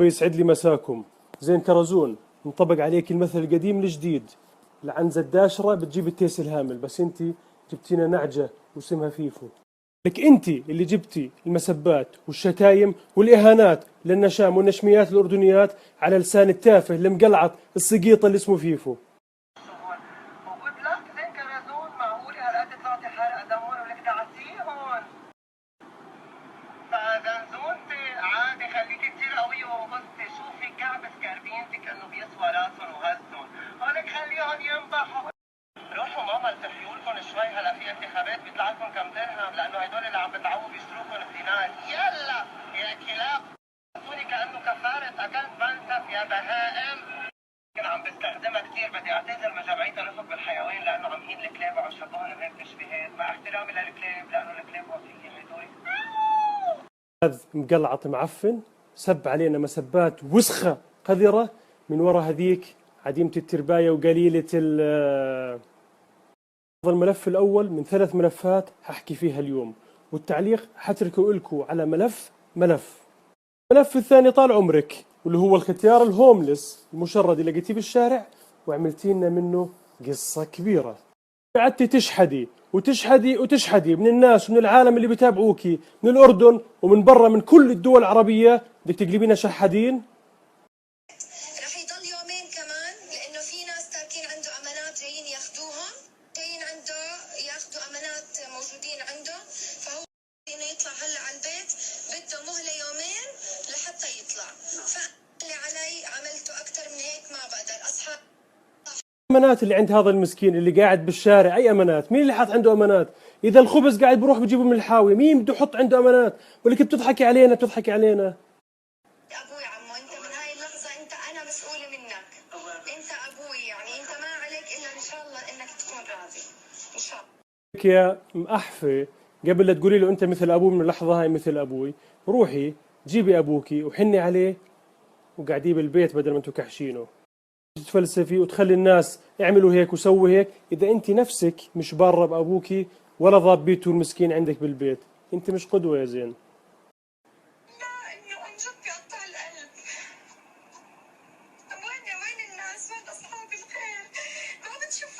يسعد لي مساكم. زين كرزون، انطبق عليك المثل القديم الجديد، العنزة الداشرة بتجيب التيس الهامل، بس انت جبتينا نعجة واسمها فيفو. لك انت اللي جبتي المسبات والشتايم والاهانات للنشام والنشميات الاردنيات على لسان التافه المقلعط السقيط اللي اسمه فيفو. وقلت لك زين كرزون، معقولة هالقد طلعتي حارقة دمون ولك تعسيه هون؟ فزنزونتي عادي، خليكي كتير قوية وغصتي، شوفي كعب سكربينتك انه بيسوى راسهم وهزهم، هولك خليهم ينبحوا. روحوا ماما التحيوا لكم شوي، هلا في انتخابات بيطلع لكم كم درهم، لانه هدول اللي عم بيطلعوا بيشتروكم بدينار. يلا يا كلاب، اعطوني كانه كفاره اكلت بنتف يا بهائم. كان عم بستخدمها كثير، بدي اعتذر من جمعيه الرفق بالحيوان لانه عم هين الكلاب وعم شبههم بهيك تشبيهات، مع احترامي للكلاب لانه الكلاب وفيه هدول. هذا مقلعط معفن سب علينا مسبات وسخة قذرة من وراء هذيك عديمة الترباية وقليلة هذا الملف الأول من 3 ملفات ححكي فيها اليوم، والتعليق حتركه لكم على ملف. الملف الثاني طال عمرك، واللي هو الختيار الهوملس المشرد اللي لقيتيه بالشارع وعملتي لنا منه قصة كبيرة. قعدتي تشحدي من الناس ومن العالم اللي بيتابعوكي من الأردن ومن برا من كل الدول العربية، بدك تقلبينا شحادين. رح يضل يومين كمان لانه في ناس تاركين عنده امانات جايين ياخذوهم، جايين عنده ياخذوا امانات موجودين عنده، فهو انه يطلع هلا على البيت بده مهله يومين لحتى يطلع. فاللي علي عملته اكثر من هيك ما بقدر. اصحاب امانات اللي عند هذا المسكين اللي قاعد بالشارع، اي امانات؟ مين اللي حاط عنده امانات؟ اذا الخبز قاعد بروح بجيبه من الحاويه، مين بده يحط عنده امانات؟ ولك بتضحكي علينا. ابوي عمو، انت من هاي اللحظه انا مسؤوله منك، انت ابوي، يعني انت ما عليك الا ان شاء الله انك تكون راضي ان شاء الله. لك يا مأحفة، قبل لا تقولي له انت مثل ابوي من اللحظه هاي مثل ابوي، روحي جيبي ابوكي وحني عليه وقعديه بالبيت بدل ما انتم كحشينه. تتفلسفي وتخلي الناس يعملوا هيك وسوي هيك، اذا انت نفسك مش بارة بابوكي ولا ضابيته المسكين عندك بالبيت، انت مش قدوه يا زين. لا، انه عن جد بيقطع القلب. وين الناس؟ وين اصحاب الخير؟ ما بتشوف.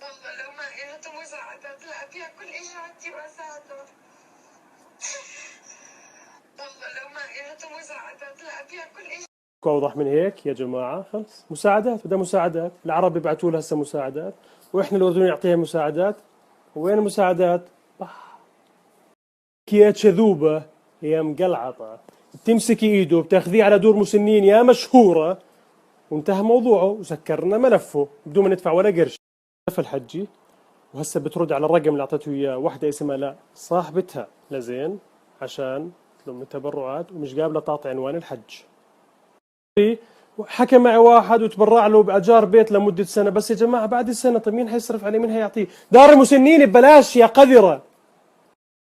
والله لو ما اجت مساعدات لابيع كل اجهادي واساعده. والله لو ما اجت مساعدات لابيع كل اجهادي. اوضح من هيك يا جماعه؟ خلص مساعدات، بدها مساعدات. العرب بيبعثوا لها هسه مساعدات واحنا الاردنيين نعطيها مساعدات. وين المساعدات؟ يا كذوبه يا مقلعطه، بتمسكي ايده بتاخذيه على دور مسنين يا مشهوره، وانتهى موضوعه وسكرنا ملفه بدون ما ندفع ولا قرش. ملف الحجي، وهسه بترد على الرقم اللي اعطيته اياه واحده اسمها لا صاحبتها لزين عشان تلم التبرعات ومش قابله تعطي عنوان الحج. حكى معي واحد وتبرع له باجار بيت لمده سنه، بس يا جماعه بعد السنه طيب مين حيصرف عليه؟ مين حيعطيه؟ دار المسنين ببلاش يا قذره.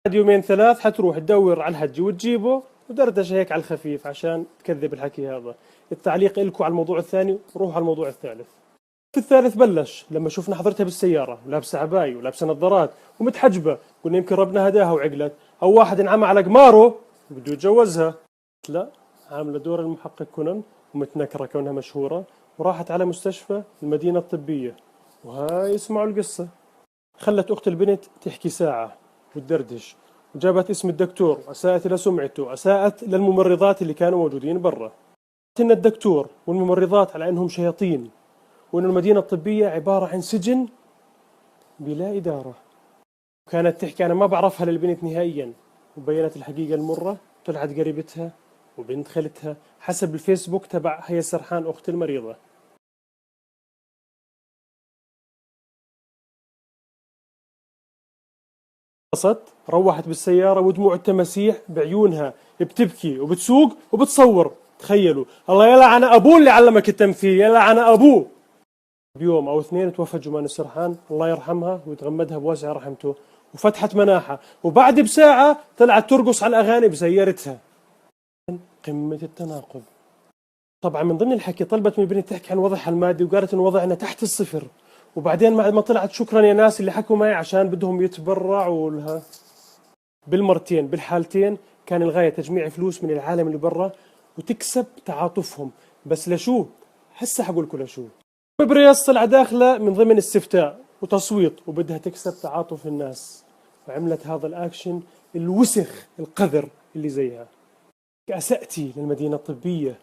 بعد 2-3 حتروح تدور على الحج وتجيبه ودردشه هيك على الخفيف عشان تكذب الحكي هذا. التعليق لكم على الموضوع الثاني، روح على الموضوع الثالث. في الثالث بلش لما شفنا حضرتها بالسياره ولابسه عبايه ولابسه نظارات ومتحجبه، قلنا يمكن ربنا هداها وعقلت، او واحد انعمى على قماره وبده يتجوزها. لا، عامله دور المحقق كونان ومتنكره كونها مشهوره، وراحت على مستشفى المدينه الطبيه. وهاي اسمعوا القصه. خلت اخت البنت تحكي ساعه وتدردش، وجابت اسم الدكتور واساءت الى سمعته واساءت للممرضات اللي كانوا موجودين برا. ان الدكتور والممرضات على انهم شياطين، وأن المدينة الطبية عبارة عن سجن بلا إدارة. كانت تحكي أنا ما بعرفها للبنت نهائيا، وبينت الحقيقة المرة، طلعت قريبتها وبنت خالتها حسب الفيسبوك تبع هي سرحان أخت المريضة. روحت بالسيارة ودموع التماسيح بعيونها بتبكي وبتسوق وبتصور. تخيلوا، الله يلعن أبوه اللي علمك التمثيل، يلعن أبوه. بيوم أو 2 توفى جمان السرحان، الله يرحمها ويتغمدها بواسع رحمته، وفتحت مناحة، وبعد بساعة طلعت ترقص على الأغاني بسيارتها. قمة التناقض. طبعا من ضمن الحكي طلبت من البنت تحكي عن وضعها المادي وقالت إن وضعنا تحت الصفر، وبعدين بعد ما طلعت شكرا يا ناس اللي حكوا معي عشان بدهم يتبرعوا لها. بالمرتين بالحالتين كان الغاية تجميع فلوس من العالم اللي برا وتكسب تعاطفهم. بس لشو؟ هسه حقول لكم لشو. بريس طلع داخله من ضمن استفتاء وتصويت وبدها تكسب تعاطف الناس، وعملت هذا الأكشن الوسخ القذر اللي زيها. أسأتي للمدينة الطبية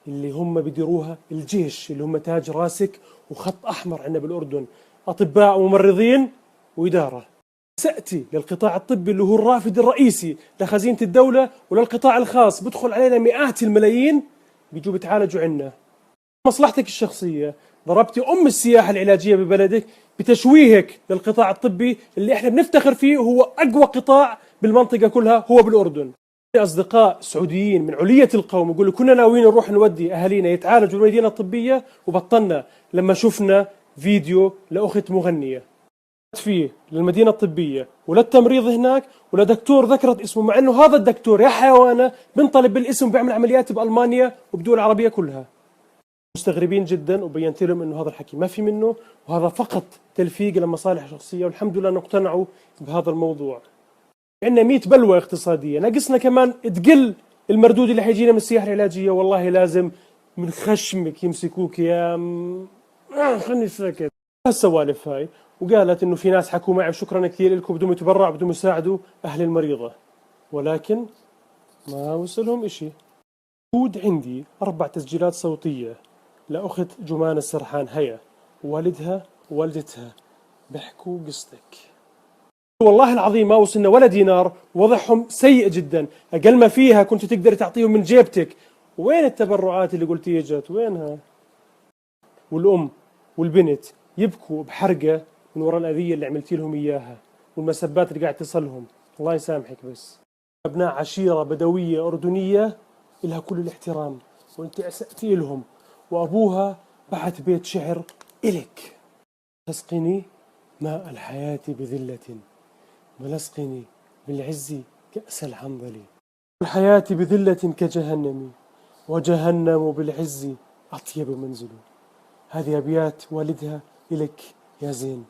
اللي هم بديروها الجيش، اللي هم تاج راسك وخط أحمر عندنا بالأردن، أطباء وممرضين وإدارة. أسأتي للقطاع الطبي اللي هو الرافد الرئيسي لخزينة الدولة، وللقطاع الخاص بدخل علينا مئات الملايين بيجوا بتعالجوا عنا. مصلحتك الشخصية ضربتي السياحة العلاجية ببلدك بتشويهك للقطاع الطبي اللي احنا بنفتخر فيه، هو أقوى قطاع بالمنطقة كلها هو بالأردن. أصدقاء سعوديين من علية القوم يقولوا كنا ناويين نروح نودي أهالينا يتعالجوا بالمدينة الطبية وبطلنا لما شفنا فيديو لأخت مغنية فيه للمدينة الطبية ولا التمريض هناك ولا دكتور ذكرت اسمه، مع أنه هذا الدكتور يا حيوانة بنطلب بالاسم وبيعمل عمليات بألمانيا وبدول العربية كلها. مستغربين جدا وبينت لهم أنه هذا الحكي ما في منه، وهذا فقط تلفيق لمصالح شخصية، والحمد لله أن اقتنعوا بهذا الموضوع. عندنا 100 بلوى اقتصادية، ناقصنا كمان تقل المردود اللي حيجينا من السياحة العلاجية. والله لازم من خشمك يمسكوك يا خلني ساكت. هالسوالف هاي، وقالت انه في ناس حكوا معي شكرا كثير لكم بدهم يتبرعوا بدهم يساعدوا اهل المريضة، ولكن ما وصلهم اشي. موجود عندي 4 تسجيلات صوتية لأخت جمان السرحان هيا، والدها ووالدتها بيحكوا قصتك. والله العظيم ما وصلنا ولا دينار، وضعهم سيء جدا، أقل ما فيها كنت تقدر تعطيهم من جيبتك. وين التبرعات اللي قلتي جت؟ وينها؟ والأم والبنت يبكوا بحرقة من وراء الأذية اللي عملتي لهم إياها والمسبات اللي قاعد تصلهم. الله يسامحك. بس أبناء عشيرة بدوية أردنية إلها كل الاحترام، وأنت أسأتي لهم، وأبوها بعت بيت شعر إلك: تسقني ماء الحياة بذلة ولسقني بالعز كأس العنظل، الحياة بذلة كجهنم وجهنم بالعز أطيب منزل. هذه أبيات والدها إلك يا زين.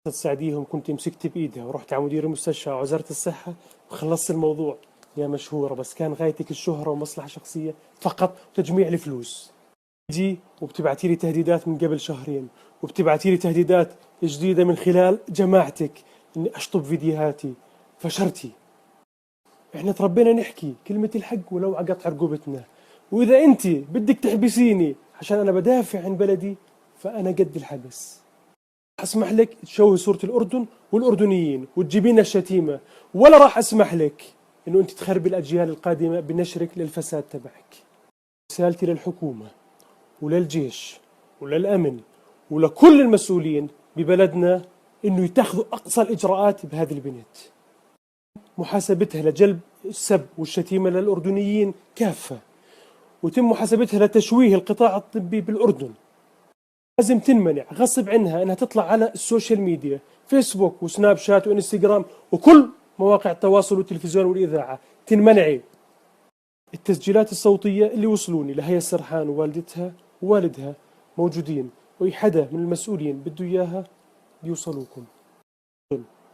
تساعديهم كنت مسكت بإيدها ورحت على مدير المستشفى ووزارة الصحة وخلصت الموضوع يا مشهورة، بس كان غايتك الشهرة ومصلحة شخصية فقط وتجميع الفلوس. تجي وبتبعتي لي تهديدات من قبل شهرين، وبتبعتي لي تهديدات جديدة من خلال جماعتك إني أشطب فيديوهاتي. فشرتي. إحنا تربينا نحكي كلمة الحق ولو عقطع رقبتنا، وإذا أنت بدك تحبسيني عشان أنا بدافع عن بلدي فأنا قد الحبس. أسمح لك تشوه صورة الأردن والأردنيين وتجيبين الشتيمة، ولا راح أسمح لك إنه أنت تخربي الأجيال القادمة بنشرك للفساد تبعك. رسالتي للحكومة وللجيش وللأمن ولكل المسؤولين ببلدنا إنه يتخذوا أقصى الإجراءات بهذه البنت، محاسبتها لجلب السب والشتيمة للأردنيين كافة، وتم محاسبتها لتشويه القطاع الطبي بالأردن. لازم تنمنع غصب عنها أنها تطلع على السوشيال ميديا، فيسبوك وسناب شات وإنستغرام وكل مواقع التواصل والتلفزيون والإذاعة. تنمنعي. التسجيلات الصوتية اللي وصلوني لهيا السرحان ووالدتها ووالدها موجودين، وأي حدا من المسؤولين بده إياها يوصلوكم.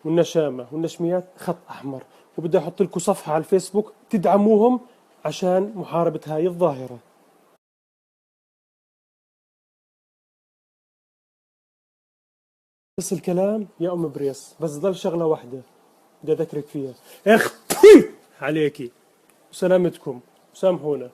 والنشامة والنشميات خط أحمر، وبدي أحط لكم صفحة على الفيسبوك تدعموهم عشان محاربة هاي الظاهرة. بس الكلام يا أم بريس، بس ضل شغلة واحدة بدي أذكرك فيها. اختي عليكي وسلامتكم وسامحونا.